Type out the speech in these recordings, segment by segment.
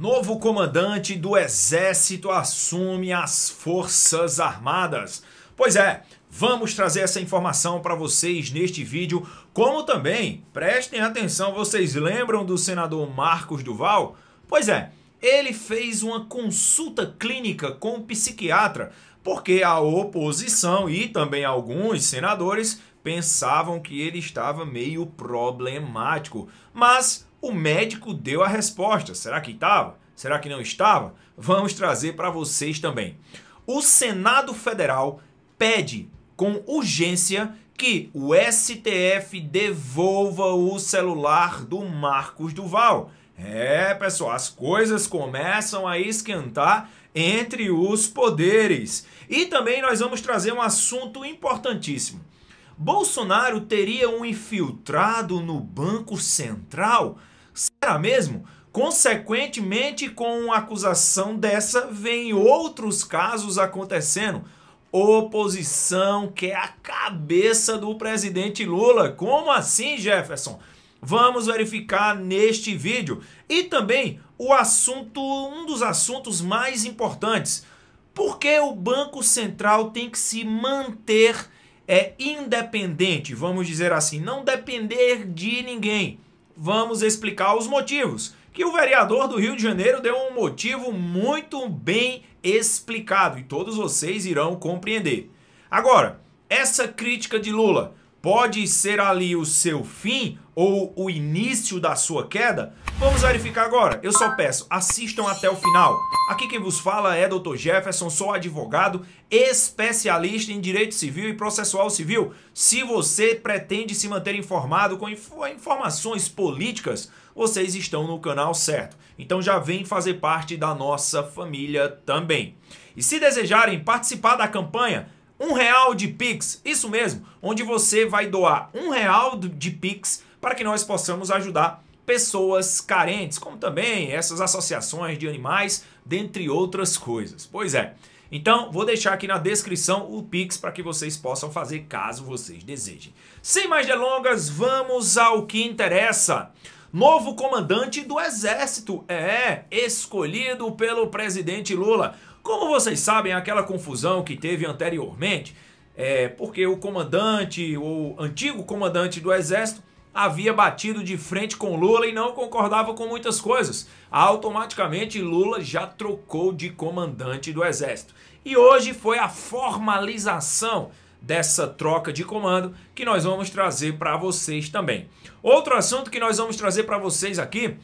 Novo comandante do Exército assume as Forças Armadas. Pois é, vamos trazer essa informação para vocês neste vídeo, como também, prestem atenção, vocês lembram do senador Marcos Duval? Pois é, ele fez uma consulta clínica com um psiquiatra, porque a oposição e também alguns senadores pensavam que ele estava meio problemático, mas o médico deu a resposta. Será que estava? Será que não estava? Vamos trazer para vocês também. O Senado Federal pede com urgência que o STF devolva o celular do Marcos Duval. Pessoal, as coisas começam a esquentar entre os poderes. E também nós vamos trazer um assunto importantíssimo. Bolsonaro teria um infiltrado no Banco Central? Será mesmo? Consequentemente, com uma acusação dessa, vem outros casos acontecendo. Oposição quer a cabeça do presidente Lula. Como assim, Jefferson? Vamos verificar neste vídeo. E também um dos assuntos mais importantes. Por que o Banco Central tem que se manter independente? Vamos dizer assim, não depender de ninguém. Vamos explicar os motivos. Que o vereador do Rio de Janeiro deu um motivo muito bem explicado e todos vocês irão compreender. Agora, essa crítica de Lula pode ser ali o seu fim ou o início da sua queda? Vamos verificar agora. Eu só peço, assistam até o final. Aqui quem vos fala é Dr. Jefferson, sou advogado, especialista em direito civil e processual civil. Se você pretende se manter informado com informações políticas, vocês estão no canal certo. Então já vem fazer parte da nossa família também. E se desejarem participar da campanha R$1 de Pix, isso mesmo, onde você vai doar R$1 de Pix para que nós possamos ajudar pessoas carentes, como também essas associações de animais, dentre outras coisas. Pois é, então vou deixar aqui na descrição o Pix para que vocês possam fazer caso vocês desejem. Sem mais delongas, vamos ao que interessa. Novo comandante do Exército escolhido pelo presidente Lula. Como vocês sabem, aquela confusão que teve anteriormente, porque o comandante, o antigo comandante do Exército, havia batido de frente com Lula e não concordava com muitas coisas. Automaticamente, Lula já trocou de comandante do Exército. E hoje foi a formalização dessa troca de comando que nós vamos trazer para vocês também. Outro assunto que nós vamos trazer para vocês aqui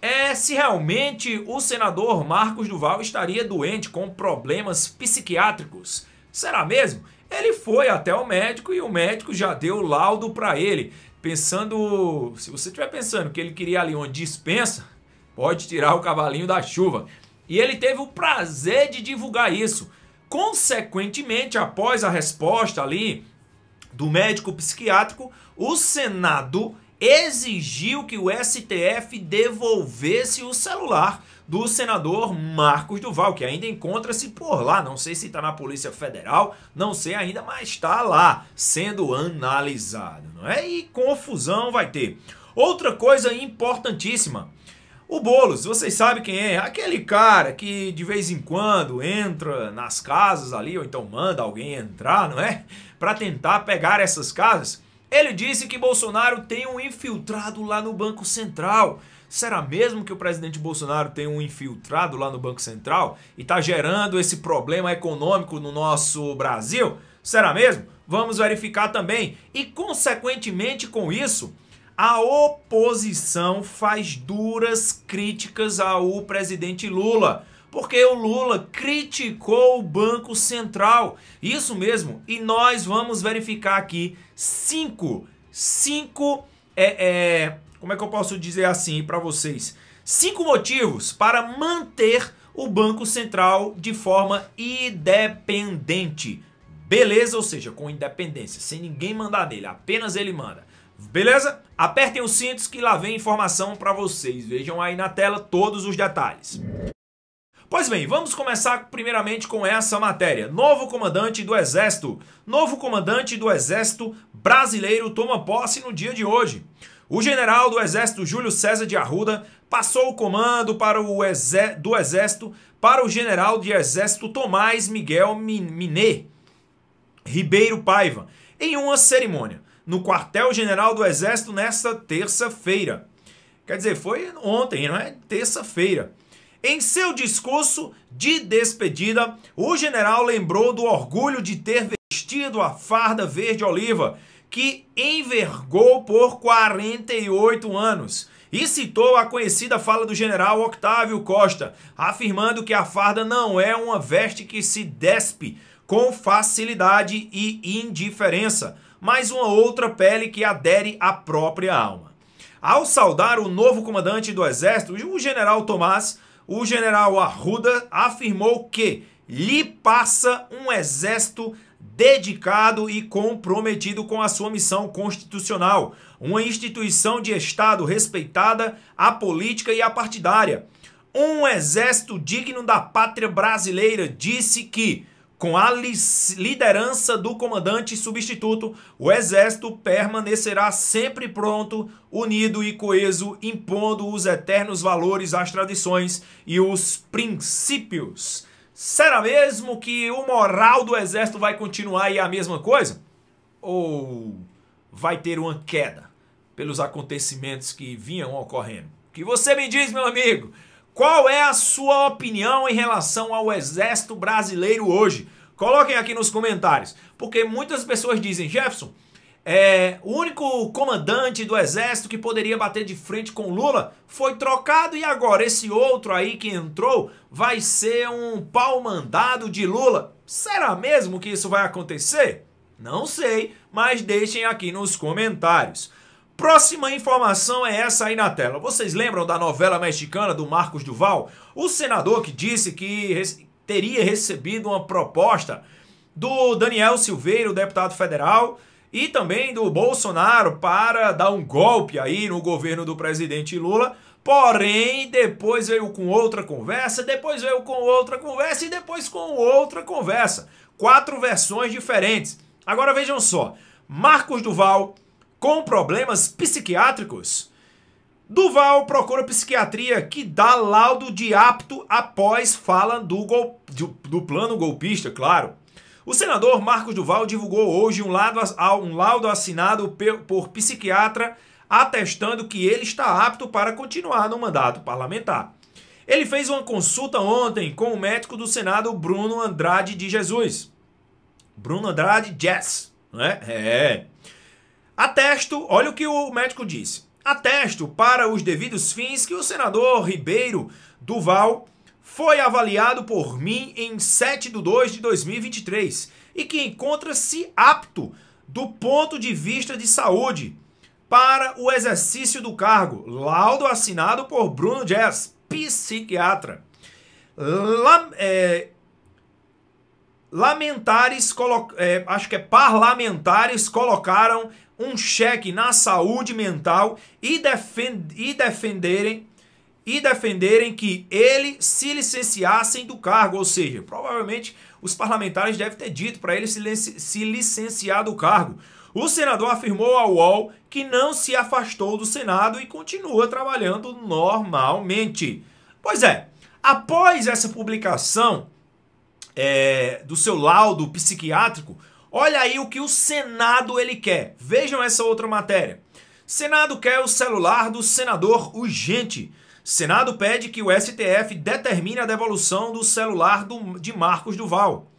é se realmente o senador Marcos Duval estaria doente com problemas psiquiátricos. Será mesmo? Ele foi até o médico e o médico já deu laudo para ele. Se você estiver pensando que ele queria ali uma dispensa, pode tirar o cavalinho da chuva. E ele teve o prazer de divulgar isso. Consequentemente, após a resposta ali do médico psiquiátrico, o Senado exigiu que o STF devolvesse o celular do senador Marcos Duval, que ainda encontra-se por lá. Não sei se está na Polícia Federal, não sei ainda, mas está lá sendo analisado, não é? E confusão vai ter. Outra coisa importantíssima. O Boulos, vocês sabem quem é? Aquele cara que de vez em quando entra nas casas ali, ou então manda alguém entrar, não é? Para tentar pegar essas casas. Ele disse que Bolsonaro tem um infiltrado lá no Banco Central. Será mesmo que o presidente Bolsonaro tem um infiltrado lá no Banco Central e está gerando esse problema econômico no nosso Brasil? Será mesmo? Vamos verificar também. E, consequentemente com isso, a oposição faz duras críticas ao presidente Lula, porque o Lula criticou o Banco Central. Isso mesmo, e nós vamos verificar aqui como é que eu posso dizer assim para vocês? 5 motivos para manter o Banco Central de forma independente. Beleza? Ou seja, com independência, sem ninguém mandar nele, apenas ele manda. Beleza? Apertem os cintos que lá vem informação para vocês. Vejam aí na tela todos os detalhes. Pois bem, vamos começar primeiramente com essa matéria. Novo comandante do Exército. Novo comandante do Exército brasileiro toma posse no dia de hoje. O general do Exército Júlio César de Arruda passou o comando do Exército para o general de Exército Tomás Miguel Miné Ribeiro Paiva, em uma cerimônia, no quartel-general do Exército nesta terça-feira. Quer dizer, foi ontem, não é? Terça-feira. Em seu discurso de despedida, o general lembrou do orgulho de ter vestido a farda verde-oliva, que envergou por 48 anos, e citou a conhecida fala do general Octávio Costa, afirmando que a farda não é uma veste que se despe com facilidade e indiferença, mas uma outra pele que adere à própria alma. Ao saudar o novo comandante do Exército, o general Tomás, o general Arruda afirmou que lhe passa um exército dedicado e comprometido com a sua missão constitucional, uma instituição de Estado respeitada, apolítica e apartidária. Um exército digno da pátria brasileira, disse que, com a liderança do comandante substituto, o Exército permanecerá sempre pronto, unido e coeso, impondo os eternos valores, as tradições e os princípios. Será mesmo que o moral do Exército vai continuar aí a mesma coisa? Ou vai ter uma queda pelos acontecimentos que vinham ocorrendo? O que você me diz, meu amigo? Qual é a sua opinião em relação ao Exército brasileiro hoje? Coloquem aqui nos comentários, porque muitas pessoas dizem, Jefferson, o único comandante do Exército que poderia bater de frente com Lula foi trocado e agora esse outro aí que entrou vai ser um pau-mandado de Lula. Será mesmo que isso vai acontecer? Não sei, mas deixem aqui nos comentários. Próxima informação é essa aí na tela. Vocês lembram da novela mexicana do Marcos Duval? O senador que disse que teria recebido uma proposta do Daniel Silveira, o deputado federal, e também do Bolsonaro para dar um golpe aí no governo do presidente Lula. Porém, depois veio com outra conversa, depois veio com outra conversa e depois com outra conversa. 4 versões diferentes. Agora vejam só, Marcos Duval com problemas psiquiátricos. Duval procura psiquiatria que dá laudo de apto após fala do plano golpista, claro. O senador Marcos Duval divulgou hoje um laudo assinado por psiquiatra atestando que ele está apto para continuar no mandato parlamentar. Ele fez uma consulta ontem com o médico do Senado, Bruno Andrade de Jesus. Bruno Andrade Jazz, não é? Atesto, olha o que o médico disse. Atesto para os devidos fins que o senador Ribeiro Duval foi avaliado por mim em 7/2/2023 e que encontra-se apto do ponto de vista de saúde para o exercício do cargo. Laudo assinado por Bruno Jazz, psiquiatra. Parlamentares colocaram um cheque na saúde mental e defenderem que ele se licenciassem do cargo, ou seja, provavelmente os parlamentares devem ter dito para ele se licenciar do cargo. O senador afirmou ao UOL que não se afastou do Senado e continua trabalhando normalmente. Pois é, após essa publicação do seu laudo psiquiátrico, olha aí o que o Senado ele quer. Vejam essa outra matéria. Senado quer o celular do senador urgente. Senado pede que o STF determine a devolução do celular de Marcos Duval.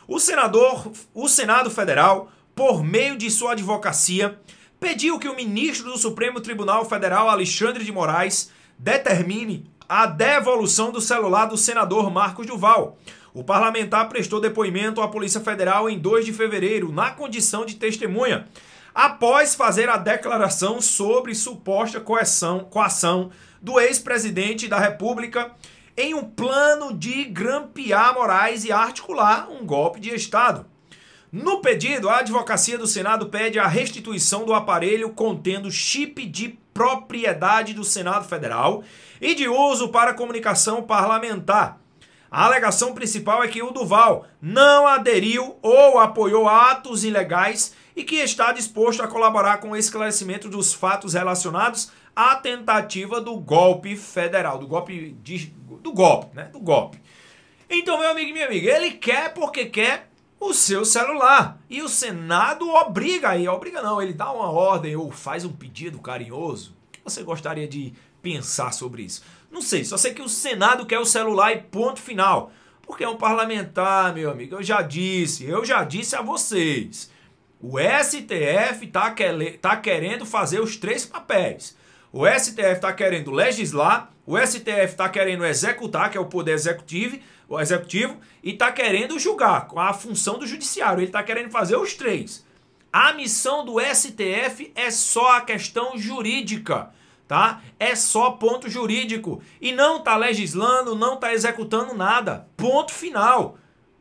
O Senado Federal, por meio de sua advocacia, pediu que o ministro do Supremo Tribunal Federal, Alexandre de Moraes, determine a devolução do celular do senador Marcos Duval. O parlamentar prestou depoimento à Polícia Federal em 2 de fevereiro, na condição de testemunha, após fazer a declaração sobre suposta coação do ex-presidente da República em um plano de grampear Moraes e articular um golpe de Estado. No pedido, a advocacia do Senado pede a restituição do aparelho contendo chip de propriedade do Senado Federal e de uso para comunicação parlamentar. A alegação principal é que o Duval não aderiu ou apoiou atos ilegais e que está disposto a colaborar com o esclarecimento dos fatos relacionados à tentativa do golpe federal, do golpe. Então, meu amigo e minha amiga, ele quer porque quer o seu celular. E o Senado ele dá uma ordem ou faz um pedido carinhoso. O que você gostaria de pensar sobre isso? Não sei, só sei que o Senado quer o celular e ponto final. Porque é um parlamentar, meu amigo, eu já disse a vocês. O STF tá querendo fazer os três papéis. O STF está querendo legislar, o STF está querendo executar, que é o poder executivo, e está querendo julgar, com a função do judiciário. Ele está querendo fazer os três. A missão do STF é só a questão jurídica, tá? É só ponto jurídico. E não está legislando, não está executando nada. Ponto final.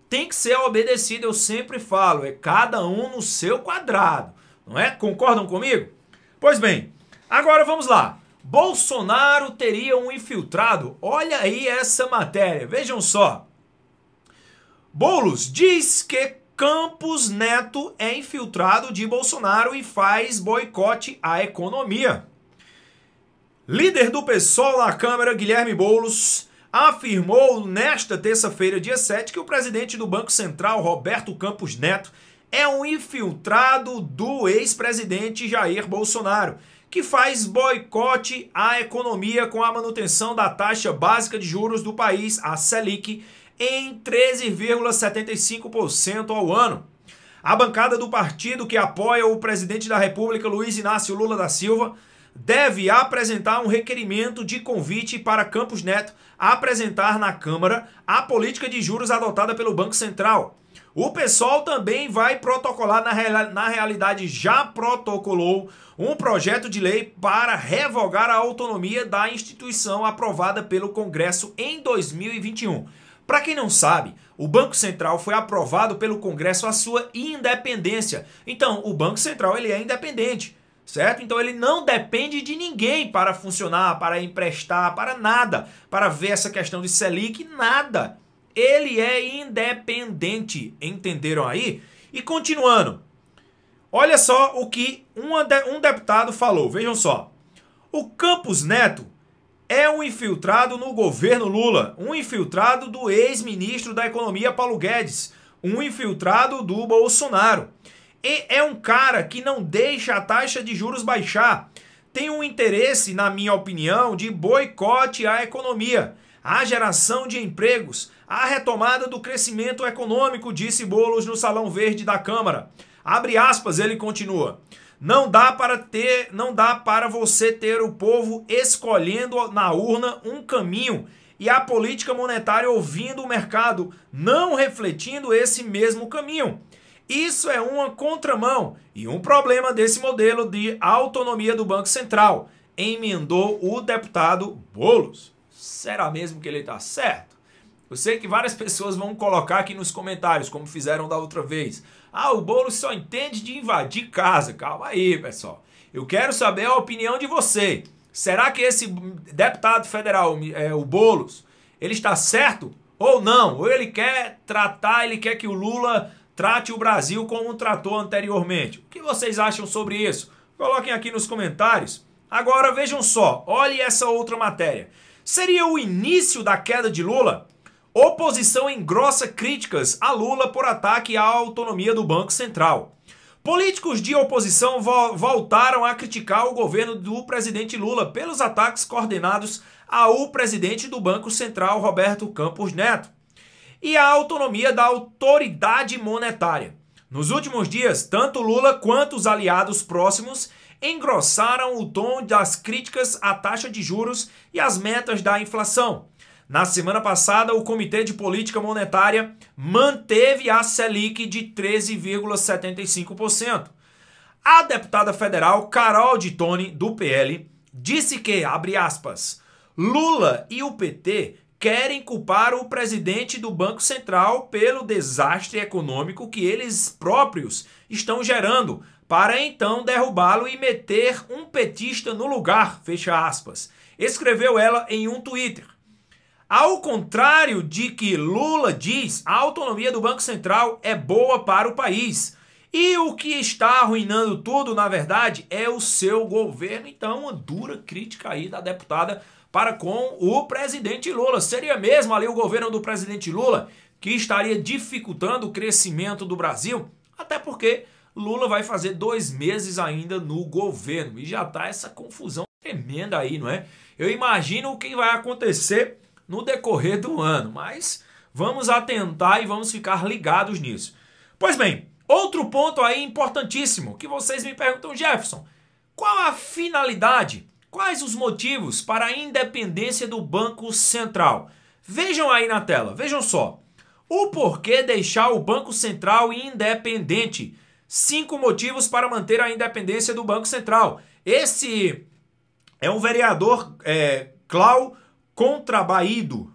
Tem que ser obedecido, eu sempre falo. É cada um no seu quadrado. Não é? Concordam comigo? Pois bem, agora vamos lá. Bolsonaro teria um infiltrado? Olha aí essa matéria, vejam só. Boulos diz que Campos Neto é infiltrado de Bolsonaro e faz boicote à economia. Líder do PSOL na Câmara, Guilherme Boulos, afirmou nesta terça-feira, dia 7, que o presidente do Banco Central, Roberto Campos Neto, é um infiltrado do ex-presidente Jair Bolsonaro, que faz boicote à economia com a manutenção da taxa básica de juros do país, a Selic, em 13,75% ao ano. A bancada do partido que apoia o presidente da República, Luiz Inácio Lula da Silva, deve apresentar um requerimento de convite para Campos Neto apresentar na Câmara a política de juros adotada pelo Banco Central. O PSOL também vai protocolar, na realidade já protocolou, um projeto de lei para revogar a autonomia da instituição aprovada pelo Congresso em 2021. Para quem não sabe, o Banco Central foi aprovado pelo Congresso a sua independência. Então, o Banco Central ele é independente, certo? Então ele não depende de ninguém para funcionar, para emprestar, para nada, para ver essa questão de Selic, nada. Ele é independente, entenderam aí? E continuando, olha só o que um deputado falou, vejam só. O Campos Neto é um infiltrado no governo Lula, um infiltrado do ex-ministro da Economia Paulo Guedes, um infiltrado do Bolsonaro. E é um cara que não deixa a taxa de juros baixar. Tem um interesse, na minha opinião, de boicote à economia, à geração de empregos, à retomada do crescimento econômico, disse Boulos no Salão Verde da Câmara. Abre aspas, ele continua. Não dá para você ter o povo escolhendo na urna um caminho e a política monetária ouvindo o mercado, não refletindo esse mesmo caminho. Isso é uma contramão e um problema desse modelo de autonomia do Banco Central, emendou o deputado Boulos. Será mesmo que ele está certo? Eu sei que várias pessoas vão colocar aqui nos comentários, como fizeram da outra vez. Ah, o Boulos só entende de invadir casa. Calma aí, pessoal. Eu quero saber a opinião de você. Será que esse deputado federal, o Boulos, ele está certo ou não? Ou ele quer que o Lula trate o Brasil como tratou anteriormente? O que vocês acham sobre isso? Coloquem aqui nos comentários. Agora vejam só, olhe essa outra matéria. Seria o início da queda de Lula? Oposição engrossa críticas a Lula por ataque à autonomia do Banco Central. Políticos de oposição voltaram a criticar o governo do presidente Lula pelos ataques coordenados ao presidente do Banco Central, Roberto Campos Neto, e a autonomia da autoridade monetária. Nos últimos dias, tanto Lula quanto os aliados próximos engrossaram o tom das críticas à taxa de juros e às metas da inflação. Na semana passada, o Comitê de Política Monetária manteve a Selic de 13,75%. A deputada federal Carol de Tone, do PL, disse que, abre aspas, Lula e o PT querem culpar o presidente do Banco Central pelo desastre econômico que eles próprios estão gerando, para então derrubá-lo e meter um petista no lugar, fecha aspas. Escreveu ela em um Twitter. Ao contrário de que Lula diz, a autonomia do Banco Central é boa para o país E o que está arruinando tudo, na verdade, é o seu governo. Então, uma dura crítica aí da deputada para com o presidente Lula. Seria mesmo ali o governo do presidente Lula que estaria dificultando o crescimento do Brasil? Até porque Lula vai fazer 2 meses ainda no governo e já tá essa confusão tremenda aí, não é? Eu imagino o que vai acontecer no decorrer do ano, mas vamos atentar e vamos ficar ligados nisso. Pois bem, outro ponto aí importantíssimo que vocês me perguntam, Jefferson, qual a finalidade, quais os motivos para a independência do Banco Central? Vejam aí na tela, vejam só. O porquê deixar o Banco Central independente? 5 motivos para manter a independência do Banco Central. Esse é um vereador, Cláudio Contrabaído.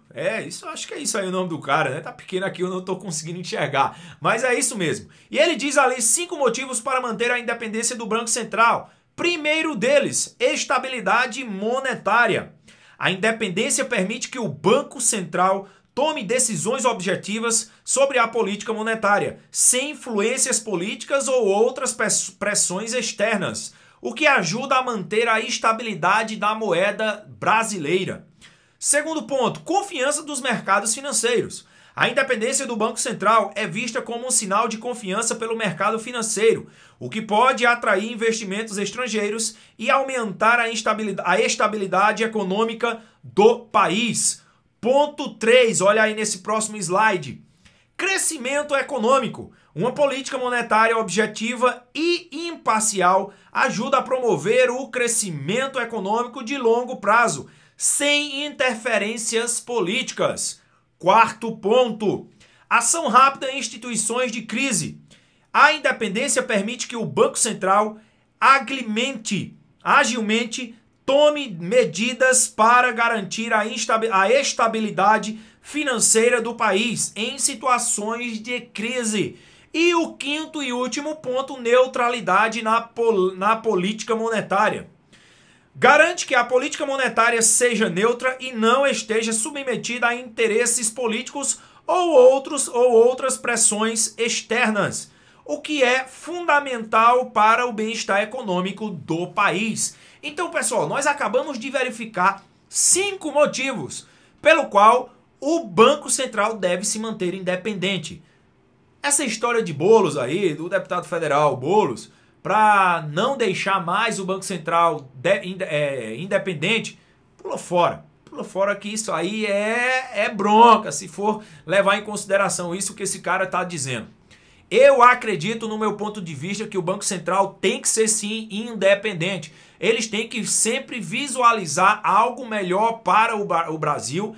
Acho que é isso aí o nome do cara, né? Tá pequeno aqui, eu não tô conseguindo enxergar. Mas é isso mesmo. E ele diz ali 5 motivos para manter a independência do Banco Central. Primeiro deles, estabilidade monetária. A independência permite que o Banco Central tome decisões objetivas sobre a política monetária, sem influências políticas ou outras pressões externas, o que ajuda a manter a estabilidade da moeda brasileira. Segundo ponto, confiança dos mercados financeiros. A independência do Banco Central é vista como um sinal de confiança pelo mercado financeiro, o que pode atrair investimentos estrangeiros e aumentar a estabilidade econômica do país. Ponto 3, olha aí nesse próximo slide. Crescimento econômico. Uma política monetária objetiva e imparcial ajuda a promover o crescimento econômico de longo prazo, sem interferências políticas. Quarto ponto. Ação rápida em instituições de crise. A independência permite que o Banco Central agilmente tome medidas para garantir a estabilidade financeira do país em situações de crise. E o quinto e último ponto, neutralidade na política monetária. Garante que a política monetária seja neutra e não esteja submetida a interesses políticos ou outras pressões externas, o que é fundamental para o bem-estar econômico do país. Então, pessoal, nós acabamos de verificar 5 motivos pelo qual o Banco Central deve se manter independente. Essa história de Boulos aí, do deputado federal Boulos, para não deixar mais o Banco Central independente, pula fora. Pula fora que isso aí é bronca, se for levar em consideração isso que esse cara está dizendo. Eu acredito, no meu ponto de vista, que o Banco Central tem que ser sim independente. Eles têm que sempre visualizar algo melhor para o Brasil,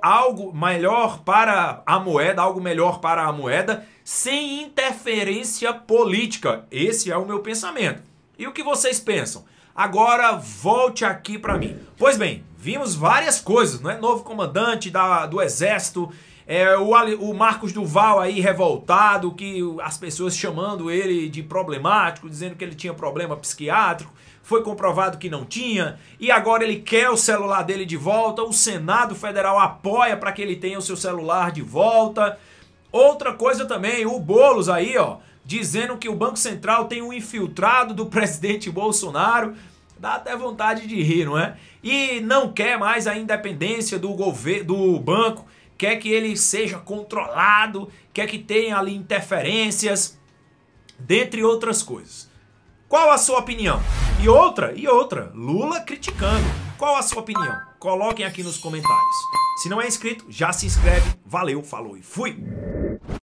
algo melhor para a moeda, sem interferência política. Esse é o meu pensamento. E o que vocês pensam? Agora volte aqui para mim. Pois bem, vimos várias coisas, não é? Novo comandante do Exército, o Marcos Duval aí revoltado, que as pessoas chamando ele de problemático, dizendo que ele tinha problema psiquiátrico, foi comprovado que não tinha, e agora ele quer o celular dele de volta, o Senado Federal apoia para que ele tenha o seu celular de volta. Outra coisa também, o Boulos aí, ó, dizendo que o Banco Central tem um infiltrado do presidente Bolsonaro, dá até vontade de rir, não é? E não quer mais a independência do banco, quer que ele seja controlado, quer que tenha ali interferências, dentre outras coisas. Qual a sua opinião? E outra, Lula criticando. Qual a sua opinião? Coloquem aqui nos comentários. Se não é inscrito, já se inscreve. Valeu, falou e fui!